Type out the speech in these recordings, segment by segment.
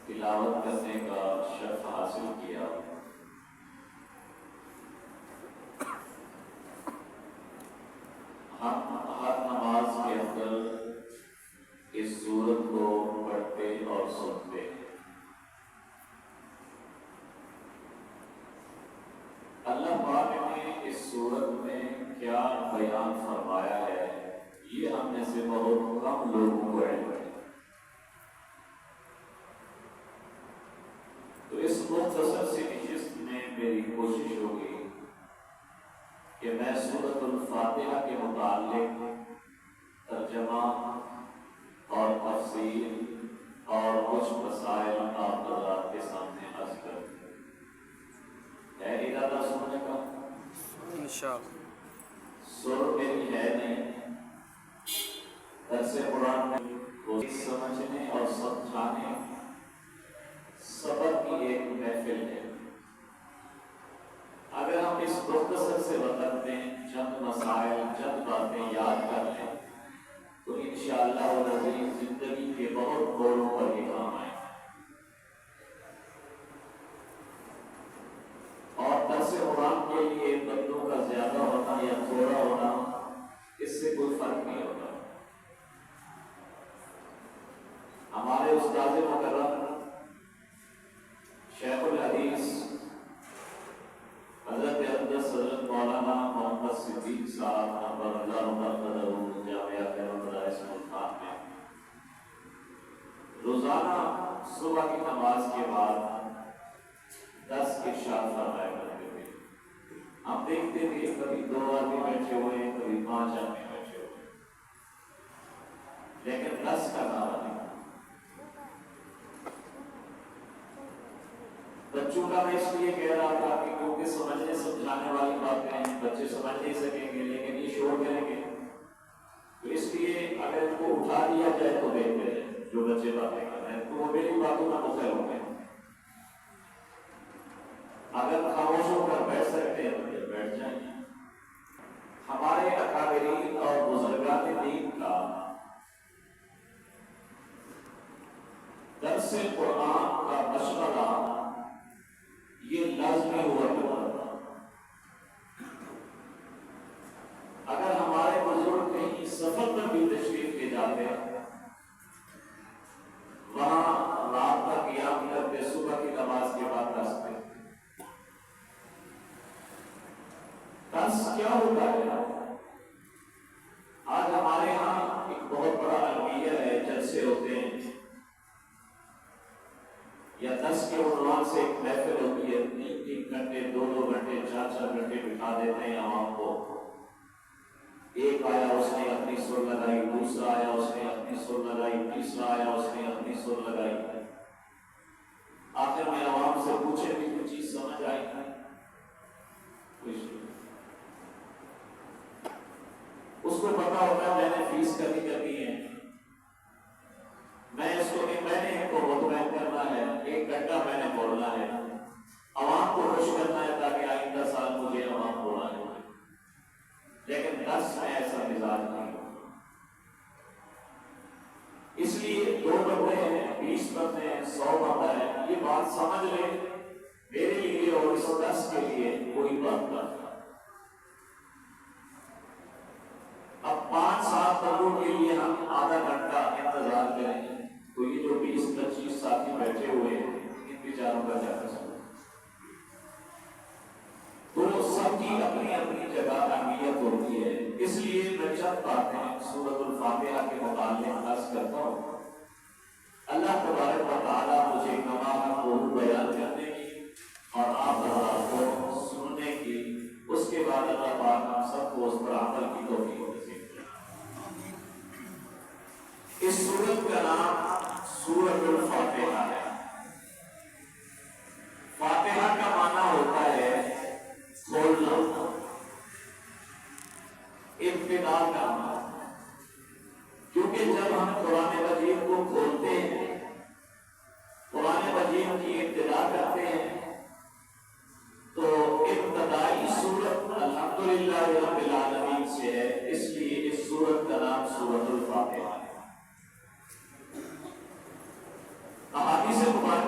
تلاوت کرنے کا شرف حاصل کیا۔ ہم ہر نماز کے اندر اس سورت کو پڑھتے اور سنتے ہیں۔ اللہ پاک نے اس سورت میں کیا بیان فرمایا ہے یہ ہم میں سے بہت کم لوگوں کو علم ہے۔ تو اس مختصر سی نشست میں میری کوشش ہوگی کہ میں سورۃ الفاتحہ کے متعلق ترجمہ اور تفسیر اور کچھ مسائل آپ حضرات کے سامنے عرض کروں۔ ہے ارادہ سننے کا؟ انشاءاللہ۔ سر میری ہے نہیں، درس قرآن میں کوئی سمجھنے اور سمجھانے سبق کی ایک محفل ہے۔ اگر ہم اس مختصر سے وقت میں چند مسائل چند باتیں یاد کر لیں تو انشاءاللہ العزیز زندگی کے بہت موڑوں پر یہ کام آئے اور درس قرآن کے لیے بندوں کا زیادہ ہونا یا تھوڑا ہونا اس سے کوئی فرق نہیں ہوتا۔ ہمارے استاد مکرم شیخ الحدیث حضرت اقدس حضرت مولانا محمد صدیق صاحب نور اللہ مرقدہ جامعہ خیر المدارس ملتان میں روزانہ صبح کی نماز کے بعد 10 ارشاد فرمایا کرتے تھے۔ ہم دیکھتے تھے کبھی 2 آدمی بیٹھے ہوئے ہیں، کبھی 5 آدمی بیٹھے ہوئے ہیں، لیکن 10 کا نعرہ نہیں۔ بچوں کا میں اس لیے کہہ رہا تھا کہ کیونکہ سمجھنے سمجھانے والی باتیں ہیں، بچے سمجھ نہیں سکیں گے لیکن یہ شور کریں گے، تو اس لیے اگر ان کو اٹھا دیا جائے تو بہتر ہے۔ جو بچے باتیں کر رہے ہیں تو وہ میری باتوں کا مخیر ہو گئے، اگر خاموش ہو کر بیٹھ سکتے ہیں تو بیٹھ جائیں۔ ہمارے اکابرین اور بزرگان دین کا درس قرآن کا مشورہ یہ لازمی ہوا کرتا تھا۔ اگر ہمارے بزرگ کہیں سفر میں بھی تشریف لے جاتے وہاں رات کا قیام کرتے، صبح کی نماز کے بعد راستے درس کیا ہوتا ہے؟ آج ہمارے ہاں ایک بہت بڑا المیہ ہے، جلسے ہوتے ہیں یا 10 کے عنوان سے ایک محفل ہوتی ہے، 3 گھنٹے 2 گھنٹے 4 گھنٹے بٹھا دیتے ہیں عوام کو۔ ایک آیا اس نے اپنی سر لگائی، دوسرا آیا اس نے اپنی سر لگائی، تیسرا آیا اس نے اپنی سر لگائی، آخر میں عوام سے پوچھے بھی کوئی چیز سمجھ آئی؟ اس کو پتا ہوتا ہے میں نے فیس کرنی ہے، میں اس کو میں نے ان کو مطمئن کرنا ہے، 1 گھنٹہ میں نے بولنا ہے، عوام کو خوش کرنا ہے تاکہ آئندہ سال مجھے عوام بولا ہے، لیکن 10 میں ایسا مزاج نہیں ہوتا۔ اس لیے 2 بندے ہیں، 20 بندے ہیں، 100 بندہ ہے، یہ بات سمجھ لیں میرے لیے اور اس 10 کے لیے کوئی بات نہ۔ اب 5-7 بندوں کے لیے ہم آدھا گھنٹہ انتظار کریں تو یہ جو 20-25 ساتھی بیٹھے ہوئے ہیں ان بیچاروں کا کیا کر سکتے؟ تو سب کی اپنی اپنی جگہ اہمیت ہوتی ہے۔ اس لیے میں چند باتیں سورۃ الفاتحہ کے متعلق عرض کرتا ہوں۔ اللہ تبارک و تعالیٰ مجھے کما کو بیان کرنے کی اور آپ حضرات کو سننے کی، اس کے بعد اللہ پاک ہم سب کو اس پر عمل کی توفیق نصیب کرے۔ اس سورت کا نام سورۃ الفاتحہ ہے۔ فاتحہ کا معنی ہوتا ہے کھولنا، ابتدا کرنا، کیونکہ جب ہم قرآن مجید کو کھولتے ہیں، قرآن مجید کی ابتدا کرتے ہیں تو ابتدائی سورت الحمدللہ رب العالمین سے ہے، اس لیے اس سورت کا نام سورۃ الفاتحہ ہے۔ احادیث مبارکہ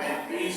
35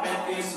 35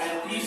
35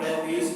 35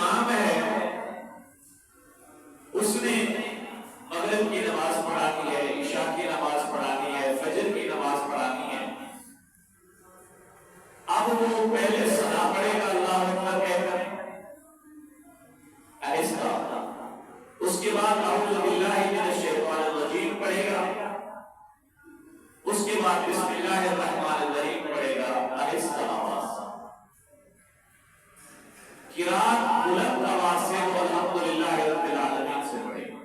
امام ہے اس نے مغرب کی نماز پڑھانی ہے، عشاء کی نماز پڑھانی ہے، فجر کی نماز پڑھانی ہے، اب وہ پہلے ثنا پڑھے گا اللہ اکبر کہہ کر آہستہ، اس کے بعد اعوذ باللہ من الشیطان الرجیم پڑھے گا، اس کے بعد بسم اللہ الرحمن الرحیم پڑھے گا آہستہ آواز، قرات بلند آواز سے الحمدللہ رب العالمین سے پڑھے گا۔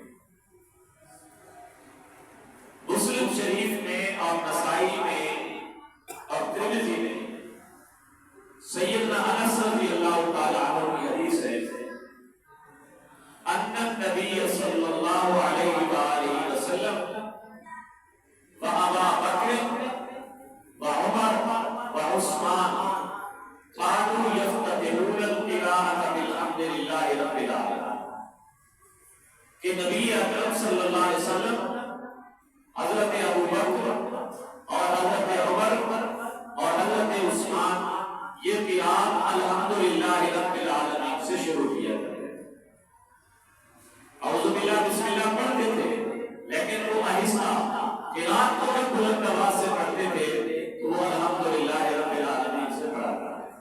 مسلم شریف میں اور نسائی میں اور ترمذی میں سیدنا انس رضی اللہ تعالی عنہ کی حدیث ہے ان النبی صلی اللہ علیہ وآلہ وسلم وابا بکر وعمر وعثمان كانوا يفتتحون القراءة بالحمد للہ رب العالمین، کہ نبی اکرم صلی اللہ علیہ وسلم حضرت ابو بکر اور حضرت عمر اور حضرت عثمان یہ قرآن الحمدللہ رب العالمین سے شروع کیا کرتے تھے۔ اعوذ باللہ بسم اللہ پڑھتے تھے لیکن وہ آہستہ، قرآن کو جب بلند آواز سے پڑھتے تھے تو وہ الحمدللہ رب العالمین سے پڑھا کرتے تھے۔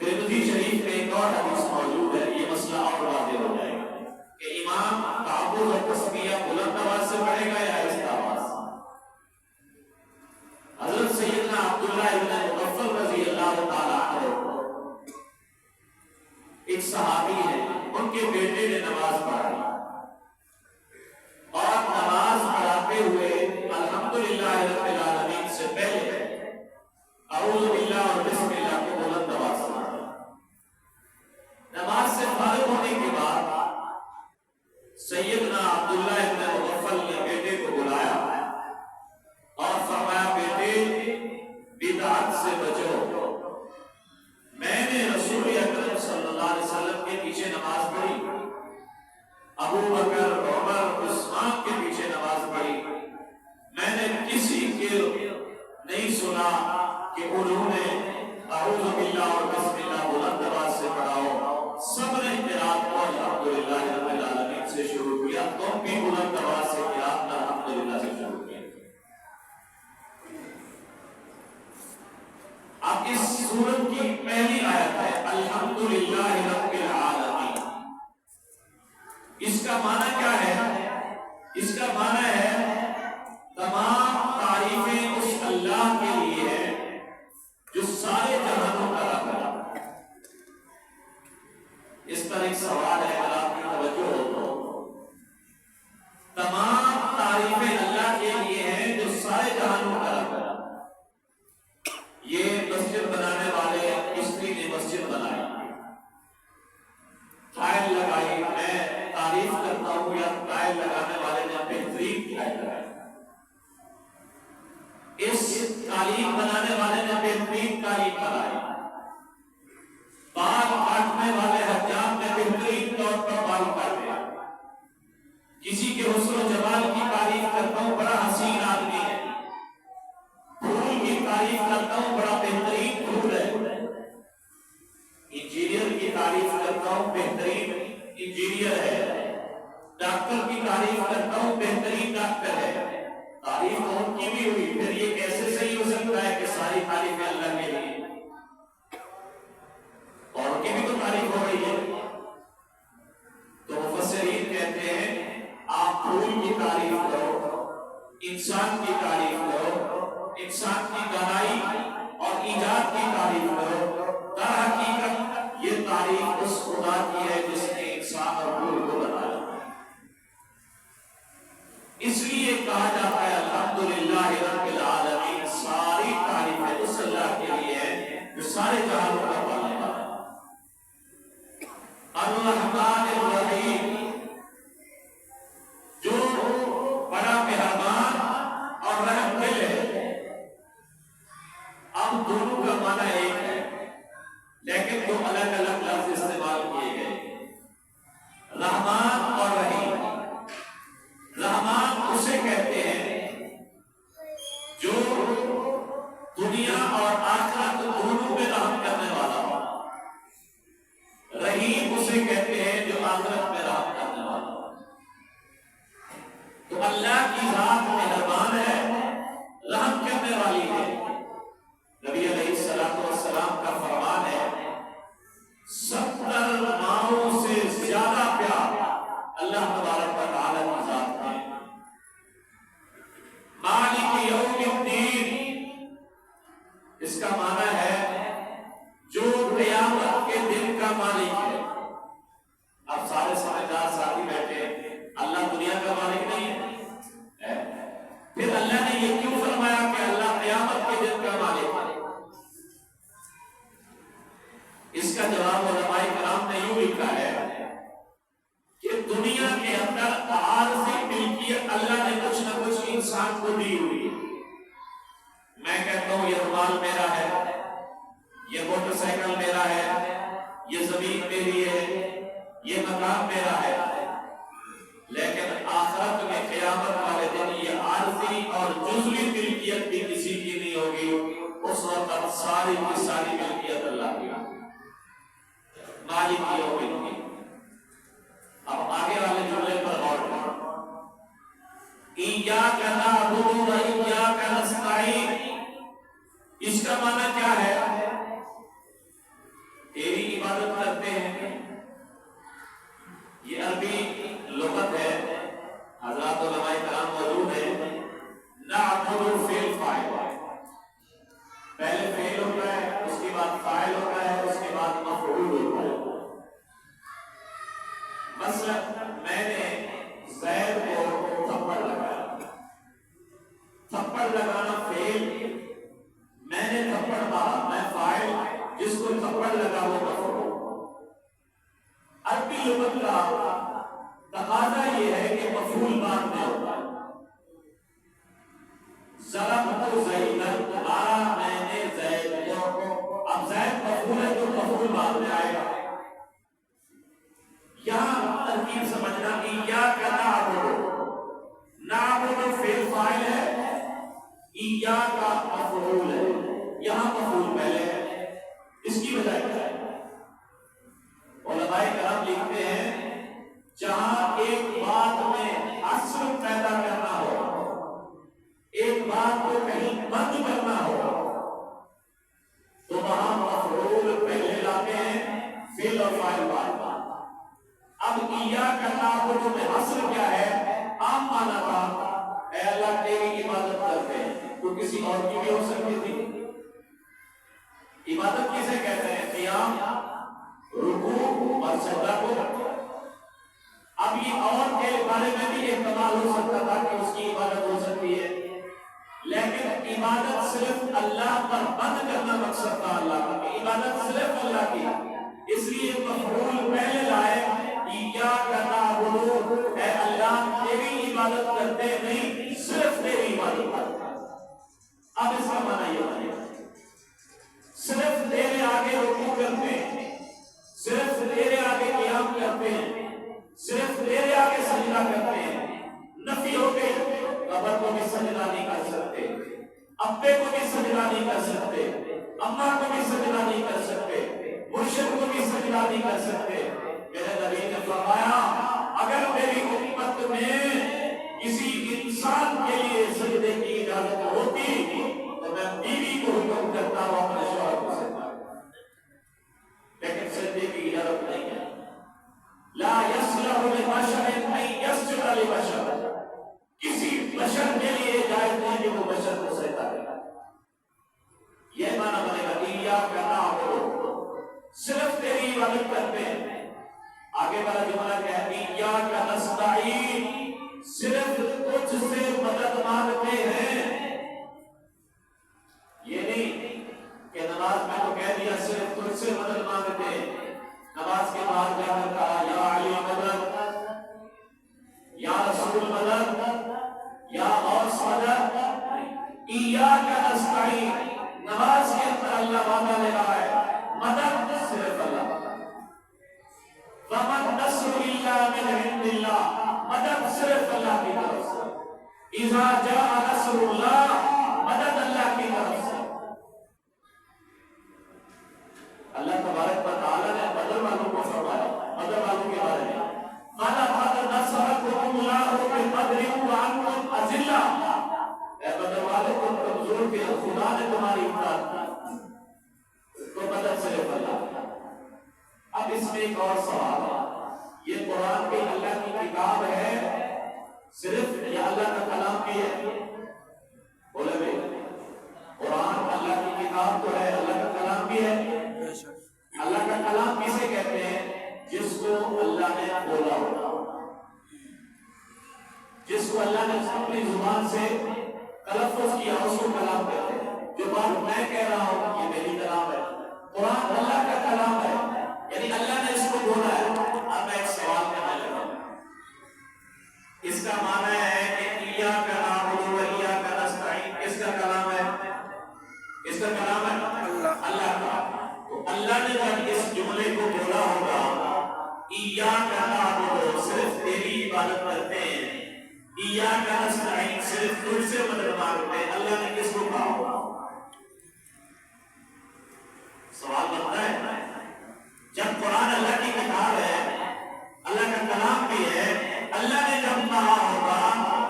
ترمذی شریف میں ایک اور حدیث موجود ہے، یہ مسئلہ اور واضح ہو جائے گا کہ امام تعوذ اور تسبیح بلند آواز سے پڑھے گا یا آہستہ آواز سے۔ حضرت سیدنا عبداللہ ابن مغفل رضی اللہ تعالیٰ عنہ ایک صحابی ہے، ان کے بیٹے نے نماز پڑھائی اور نماز پڑھاتے ہوئے الحمدللہ رب العالمین سے پہلے اعوذ باللہ اور بسم اللہ کو بلند آواز سے پڑھا۔ نماز سے فارغ ہونے کے بعد سیدنا عبداللہ ابن مغفل نے بیٹے کو بلایا اور فرمایا بیٹے بدعت سے بچو، میں نے رسول اکرم صلی اللہ علیہ وسلم کے پیچھے نماز پڑھی، ابو بکر عمر عثمان کے پیچھے نماز پڑھی، میں نے کسی کے نہیں سنا کہ انہوں نے اعوذ باللہ اور بسم اللہ بلند آواز سے پڑھا ہو، سب نے قرات کو الحمدللہ رب العالمین سے شروع کیا، تم بھی بلند آواز سے قرات الحمدللہ سے شروع کیا۔ اب اس سورت کی پہلی آیت ہے الحمدللہ رب العالمین، اس کا معنی کیا ہے؟ اس کا معنی ہے تمام تعریفیں اس اللہ کے لیے ہیں جو سارے جہانوں کا رب ہے۔ اس پر ایک سوال ہے اگر آپ کی توجہ ہو تو، تمام تعریفیں اللہ کے لیے ہیں جو سارے جہانوں کا رب ہے۔ یہ مسجد بنانے والے مستری نے مسجد بنائی، ٹائل لگائی، میں تعریف کرتا ہوں یا ٹائل لگانے والے نے بہترین ٹائل لگائی، اس تعلیم بنانے والے نے بہترین تعلیم بنائی، بال کاٹنے والے حجام نے بہترین طور پر بال کاٹے، کسی کے حسن و جمال کی تعریف کرتا ہوں بڑا حسین آدمی ہے، پھول کی تعریف کرتا ہوں بڑا بہترین پھول ہے، انجینئر کی تعریف کرتا ہوں بہترین انجینئر ہے، ڈاکٹر کی تعریف کرتا ہوں بہترین ڈاکٹر ہے۔ تعریف ان کی بھی ہوئی، پھر یہ کیسے صحیح ہو سکتا ہے کہ ساری تعریفیں اللہ کے لیے، اور کی بھی تو تعریف ہو رہی ہے۔ تو مفسرین کہتے ہیں آپ پھول کی تعریف کرو، انسان کی تعریف کرو، انسان کی دانائی اور ایجاد کی تعریف کرو، در حقیقت یہ تعریف اس خدا کی ہے جس نے انسان اور پھول کو بنایا۔ اس لیے کہا جاتا ہے الحمدللہ رب العالمین، ساری تعریفیں اس اللہ کے لیے ہیں جو سارے جہانوں کا پالنے والا ہے۔ الرحمن الرحیم، جو بڑا مہربان اور رحم دل ہے۔ اب دونوں کا معنی ایک ہے لیکن دو الگ الگ لفظ استعمال کیے گئے، رحمان اور رحیم۔ رحمان اسے کہتے ہیں جو دنیا اور آخرت دونوں میں رحم کرنے والا ہو، اس کا جواب علماء کرام نے یوں لکھا ہے کہ دنیا کے اندر عارضی ملکیت اللہ نے کچھ نہ کچھ انسان کو دی ہوئی ہے. میں کہتا ہوں یہ رومال میرا ہے، یہ موٹر سائیکل میرا ہے، یہ زمین میری ہے، یہ مکان میرا ہے. لیکن آخرت میں قیامت والے دن یہ عارضی اور جزوی ملکیت بھی کسی کی نہیں ہوگی. اس وقت ساری کی ساری ملکیت اللہ کی مالک کی ہوگی. اب آگے والے جملے پر غور کریں. ایاک نعبد و ایاک نستعین، اس کا معنی کیا ہے؟ تیری عبادت کرتے ہیں. یہ عربی لغت ہے، حضرات علماء کرام موجود ہیں. نعبد فعل فاعل، پہلے فعل ہوتا ہے، اس کے بعد فاعل ہوتا ہے، اس کے بعد مفعول ہوتا ہے. مثلا میں نے زید کو تھپڑ لگایا، تھپڑ لگانا فعل، میں نے تھپڑ مارا، میں فاعل، جس کو تھپڑ لگا وہ مفعول. عربی لغت کا تقاضا یہ ہے کہ مفعول بعد میں ہوتا ہے. ضربت زیدن، مارا میں نے زید کو. اب زید مفعول ہے تو مفعول بعد میں آئے گا. یہاں ترکیب سمجھنا. ایاک نعبد، نعبد فعل فاعل ہے، ایاک مفعول ہے. یہاں مفعول پہلے ہے. اس کی وجہ کیا ہے؟ علماء کرام لکھتے ہیں جہاں ایک بات میں اثر پیدا کرنا ہو، ایک بات کو کہیں بند کرنا ہو، تو وہاں مفعول پہلے لاتے ہیں، فعل اور فاعل بعد. اب ایاک نعبد میں اصل کیا ہے؟ عام معنی تھا اے اللہ تیری عبادت کرتے ہیں. تو کسی اور کی بھی ہو سکتی تھی. عبادت کسے کہتے ہیں؟ قیام، رکوع اور سجدہ کو. اب یہ اور کے بارے میں بھی احتمال ہو سکتا تھا کہ اس کی عبادت ہو سکتی ہے، لیکن عبادت صرف اللہ پر بند کرنا مقصد تھا. اللہ کا عبادت صرف اللہ کی، اس لیے مفعول پہلے لائے. ایاک نعبد، اے اللہ تیری عبادت کرتے نہیں، صرف تیری عبادت کرتے. اب اس کا معنی یہ ہے صرف تیرے آگے رکوع کرتے ہیں، صرف تیرے آگے قیام کرتے ہیں، صرف تیرے آگے سجدہ کرتے ہیں. نفی ہو گئی. قبر کو بھی سجدہ نہیں کر سکتے، ابے کو بھی سجدہ نہیں کر سکتے، اماں کو بھی سجدہ نہیں کر سکتے، مرشد کو بھی سجدہ نہیں کر سکتے. میرے نبی نے فرمایا اگر میری امت میں کسی انسان کے لیے سجدے کی اجازت ہوتی تو میں بیوی کو حکم کرتا ہوں اپنے شوہر کو سجدہ کرے. لیکن سجدے کی اجازت نہیں ہے. لا یصلح لبشر ان یسجد لبشر، کسی بشر کے لیے جائز نہیں کہ وہ بشر کو سجدہ کرے. یہ معنی بنے گا ایاک نعبد، صرف تیری عبادت کرتے ہیں. آگے والا جملہ کیا ہے؟ ایاک نستعین، صرف تجھ سے مدد مانگتے ہیں. یہ نہیں کہ نماز میں تو کہہ دیا صرف تجھ سے مدد مانگتے ہیں، نماز کے بعد جا کر کہا یا علی مدد، یا رسول مدد، یا غوث مدد. ایاک نستعین، نماز کے اندر اللہ وعدہ لے رہا ہے، مدد صرف اللہ. وَمَن نَّصْرُ إِلَّا مِنْ عِندِ اللَّهِ، مدد صرف اللہ کی طرف سے. اِذَا جَاءَ نَصْرُ اللَّهِ، مدد اللہ کی طرف سے. اللہ تبارک و تعالیٰ نے بدر والوں کو فرمایا، بدر والوں کے بارے میں وَلَقَدْ نَصَرَكُمُ اللَّهُ بِبَدْرٍ وَأَنْتُمْ أَذِلَّةٌ، اے بدر والوں کو کمزور کے خدا نے تمہاری امداد کی. تو مدد صرف اللہ. اب اس میں ایک اور سوال ہے، یہ قرآن بھی اللہ کی کتاب ہے، صرف یہ اللہ کا کلام بھی ہے؟ بولے بھائی قرآن اللہ کی کتاب تو ہے، اللہ کا کلام بھی ہے. اللہ کا کلام کسے کہتے ہیں؟ جس کو اللہ نے بولا ہوگا، جس کو اللہ نے اپنی زبان سے تلفظ کیا اس کو کلام کہتے ہیں. جو بات میں کہہ رہا ہوں یہ میری کلام ہے. قرآن اللہ کا کلام ہے. ایاک نستعین صرف تجھ سے مدد مانگتے ہیں، اللہ نے کس کو کہا ہوگا؟ سوال بنتا ہے جب قرآن اللہ کی کتاب ہے، اللہ کا کلام بھی ہے، اللہ نے جب کہا ہوگا،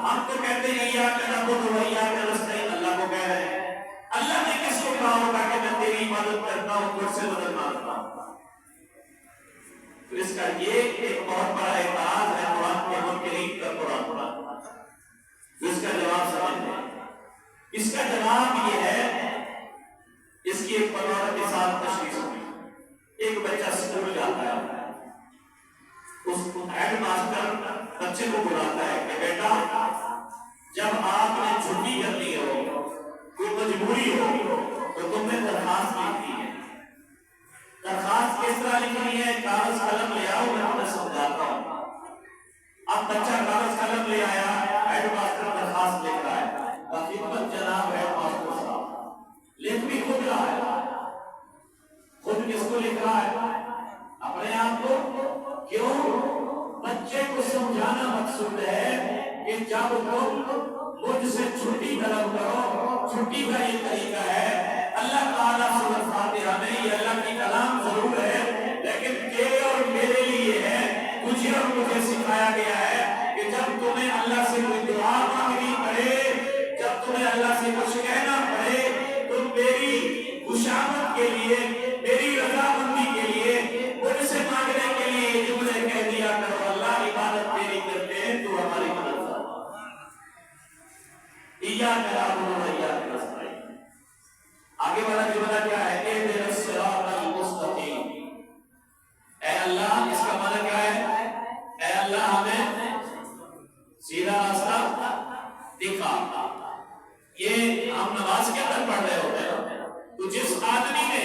ہم تو کہتے ہیں ایاک نعبد و ایاک نستعین، اللہ کو کہہ رہے ہیں، اللہ نے کس کو کہا ہوگا کہ میں تیری مدد کرتا ہوں، تجھ سے مدد مانگتا ہوں؟ تو اس کا یہ ایک بہت بڑا اعتراض ہے قرآن کے منکرین کا قرآن۔ اس کا جواب سمجھیں، اس کا جواب یہ ہے، اس کی ایک بطور مثال تشریح ہوئی۔ ایک بچہ اسکول جاتا ہے، اس ہیڈ ماسٹر بچے کو بلاتا ہے کہ بیٹا جب آپ نے چھٹی کرنی ہو، کوئی مجبوری ہو، تو تم نے درخواست لکھنی ہے۔ درخواست کس طرح لکھنی ہے؟ کاغذ قلم لے آؤ، میں تمہیں سمجھاتا ہوں۔ اب بچہ کاغذ قلم لے آیا، ہیڈ ماسٹر درخواست لکھ رہا ہے، خدمت جناب ہیڈ ماسٹر صاحب، لکھ بھی خود رہا ہے، خود کس کو لکھ رہا ہے؟ اپنے آپ کو۔ کیوں؟ بچے کو سمجھانا مقصود ہے کہ جب تم مجھ سے چھٹی طلب کرو، چھٹی کا یہ طریقہ ہے، اللہ تعالیٰ سورۃ فاتحہ میں، یہ اللہ کی کلام ضرور ہے لیکن تیرے اور میرے لیے ہے، تجھے اور مجھے سکھایا گیا ہے کہ جب تمہیں اللہ سے کوئی دعا مانگنی پڑے، جب تمہیں اللہ سے کچھ کہنا پڑے، تو میری خوشامد کے لیے، میری رضامندی کے لیے، مجھ سے مانگنے کے لیے یہ جملے کہہ دیا کرو، اللہ عبادت تیری کرتے ہیں، تو ہماری مدد کرو۔ ایاک نعبد و ایاک نستعین۔ آگے والا جملہ کیا ہے؟ اہدنا الصراط المستقیم۔ اے اللہ، اس کا معنی کیا ہے؟ اے اللہ ہمیں سیدھا راستہ دکھا۔ یہ ہم نماز کے اندر پڑھ رہے ہوتے ہیں، تو جس آدمی نے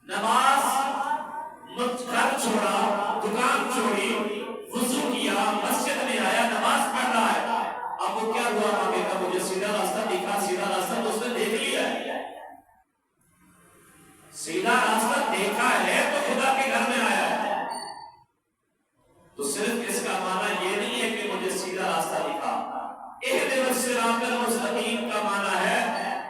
نماز گھر چھوڑا، دکان چھوڑی، وضو کیا، مسجد میں آیا، نماز پڑھ رہا ہے، اب وہ کیا دعا مانگے گا؟ مجھے سیدھا راستہ دکھا۔ سیدھا راستہ تو اس نے دیکھ لیا ہے، سیدھا راستہ دیکھا ہے تو خدا کے گھر میں آیا ہے۔ تو صرف اس کا معنی یہ نہیں ہے کہ مجھے سیدھا راستہ دکھا۔ اہدنا الصراط المستقیم کا معنی ہے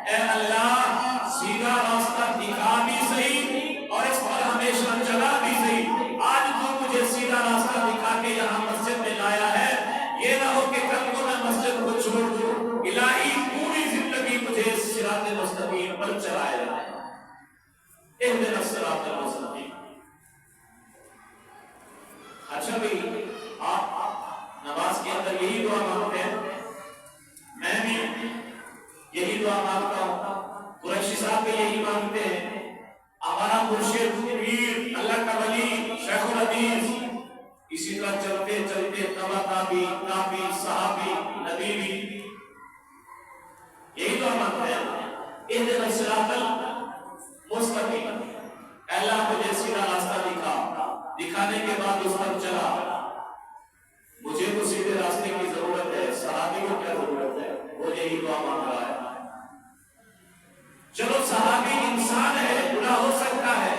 اے اللہ سیدھا راستہ دکھا بھی صحیح اور اس پر ہمیشہ چلا بھی صحیح۔ آج تو مجھے سیدھا راستہ دکھا کے یہاں مسجد میں لایا ہے، یہ نہ ہو کہ کل کو میں مسجد کو چھوڑ دوں۔ الہی پوری زندگی مجھے صراط مستقیم پر چلائے رہا ہے۔ اہدنا الصراط المستقیم۔ اچھا بھائی، آپ نماز کے اندر یہی دعا مانگتے ہیں، میں بھی یہی دعا مانگتا ہوں، قریشی صاحب بھی یہی مانگتے ہیں، ہمارا مرشد پیر اللہ کا ولی شیخ الحدیث، اسی طرح چلتے چلتے تبع تابعی صحابی نبی بھی یہی دعا مانگتے ہیں، اہدنا الصراط المستقیم۔ اللہ مجھے سیدھا راستہ دکھا، دکھانے کے بعد اس پر چلا۔ مجھے تو سیدھے راستے کی ضرورت ہے، صحابی کو کیا ضرورت ہے؟ وہ یہی دعا مانگ رہا ہے۔ چلو صحابی انسان ہے، گناہ ہو سکتا ہے،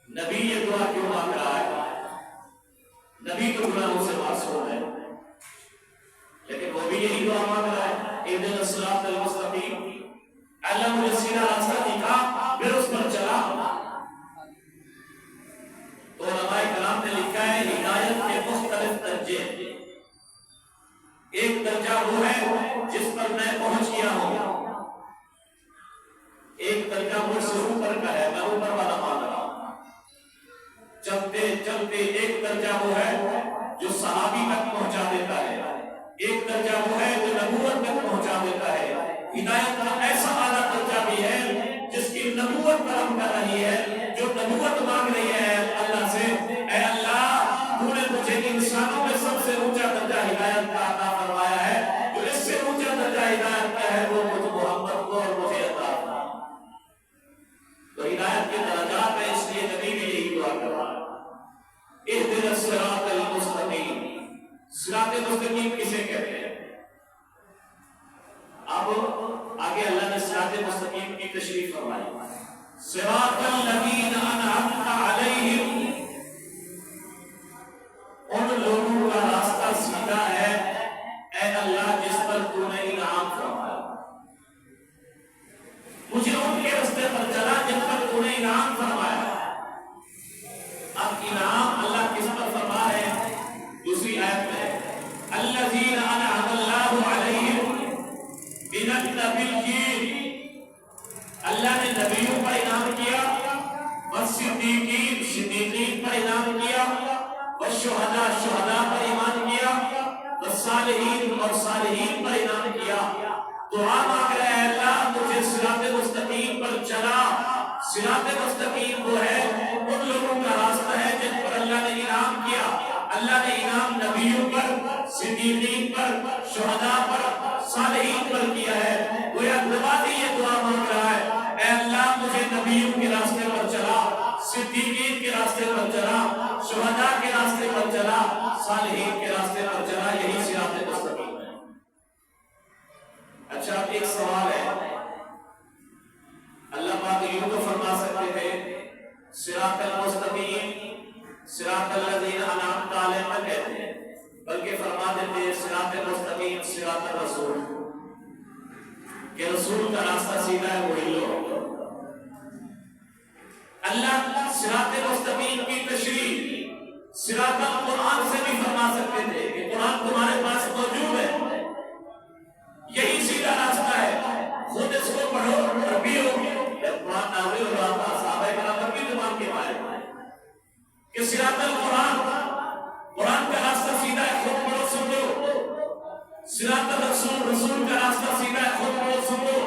نبی یہ دعا کیوں مانگ رہا ہے؟ نبی تو گناہوں سے معصوم ہے، لیکن وہ بھی یہی دعا مانگ رہا ہے، اہدنا الصراط المستقیم۔ اللہ مجھے سیدھا راستہ دکھا، پھر اس پر چلا۔ تو علماء کرام نے لکھا ہے ہدایت کے مختلف درجے، ایک درجہ وہ ہے جس پر میں پہنچ گیا ہوں، ایک درجہ مجھ سے اوپر کا ہے، میں اوپر والا مانگ رہا ہوں۔ چلتے چلتے ایک درجہ وہ ہے جو صحابی تک پہنچا دیتا ہے، ایک درجہ وہ ہے جو نبوت تک پہنچا دیتا ہے۔ ہدایت کا ایسا اعلیٰ درجہ بھی ہے جس کی نبوت طلب کر رہی ہے، جو نبوت مانگ رہی ہے اللہ سے، اے اللہ تو نے مجھے انسانوں میں سب سے اونچا درجہ ہدایت کا عطا فرمایا ہے، جو اس سے اونچا درجہ ہدایت کا ہے وہ مجھ محمد کو اور مجھے عطا فرما۔ تو ہدایت کے درجات ہیں، اس لیے نبی بھی یہی دعا کر رہا ہے، اہدنا الصراط المستقیم۔ صراط مستقیم کسے کہتے ہیں؟ اب آگے اللہ نے صراط مستقیم کی تشریح فرمائی، صراط الذین انعمت علیہم، ان لوگوں کا راستہ سیدھا ہے النبیین، اللہ نے نبیوں پر انعام کیا، والصدیقین، صدیقین پر انعام کیا، والشہداء، شہداء پر ایمان کیا، والصالحین، اور صالحین پر انعام کیا۔ دعا مانگ رہے ہیں اللہ مجھے صراط مستقیم پر چلا۔ صراط مستقیم وہ ہے ان لوگوں کا راستہ ہے جن پر اللہ نے انعام کیا۔ اللہ نے انعام نبیوں پر، صدیقین پر، شہداء پر، صالحین پر کیا ہے۔ گویا نمازی یہ دعا مانگ رہا ہے، اے اللہ مجھے نبیوں کے راستے پر چلا، صدیقین کے راستے پر چلا، شہداء کے راستے پر چلا، صالحین کے راستے پر چلا۔ یہی صراط مستقیم ہے۔ اچھا ایک سوال ہے، اللہ پاک یوں تو فرما سکتے تھے صراط المستقیم، صراط الذین انعمت علیہم نہ کہتے ہیں، بلکہ فرما دیتے ہیں صراط المستقیم، صراط الرسول، کہ رسول کا راستہ سیدھا ہے وہی لوگ۔ اللہ صراط مستقیم کی تشریح صراط القرآن سے بھی فرما سکتے تھے کہ قرآن تمہارے پاس موجود ہے، یہی سیدھا راستہ ہے، خود اس کو پڑھو اور بھی ہوگی۔ قرآن نازل ہو رہا تھا، صحابہ کرام کی زبان کے بارے کہ صراط القرآن، قرآن کا راستہ سیدھا ہے، خود پڑھو سن لو۔ صراط الرسول، رسول کا راستہ سیدھا ہے، خود پڑھو سن لو۔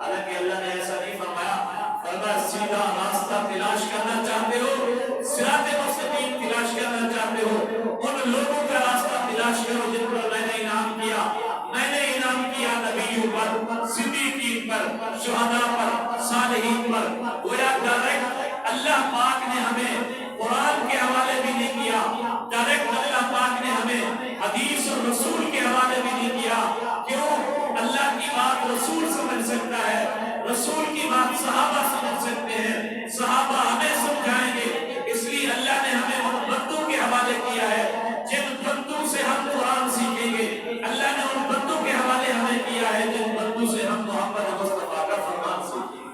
حالانکہ اللہ نے ایسا نہیں فرمایا، فرمایا سیدھا راستہ تلاش کرنا چاہتے ہو، صراط مستقیم تلاش کرنا چاہتے ہو، ان لوگوں کا راستہ تلاش کرو جن پر میں نے انعام کیا۔ میں نے انعام کیا نبیوں پر، صدیقین پر، شہداء پر، صالحین پر۔ گویا ڈائریکٹ اللہ پاک نے ہمیں قرآن کے حوالے بھی نہیں کیا، ڈائریکٹ اللہ پاک نے ہمیں حدیث اور رسول کے حوالے بھی نہیں کیا۔ کیوں؟ اللہ کی بات رسول سمجھ سکتا ہے، رسول کی بات صحابہ سمجھ سکتے ہیں، صحابہ ہمیں سمجھائیں گے، اس لیے اللہ نے ہمیں ان بندوں کے حوالے کیا ہے جن بندوں سے ہم قرآن سیکھیں گے۔ اللہ نے ان بندوں کے حوالے ہمیں کیا ہے جن بندوں سے ہم محمد مصطفیٰ کا فرمان سیکھیں گے۔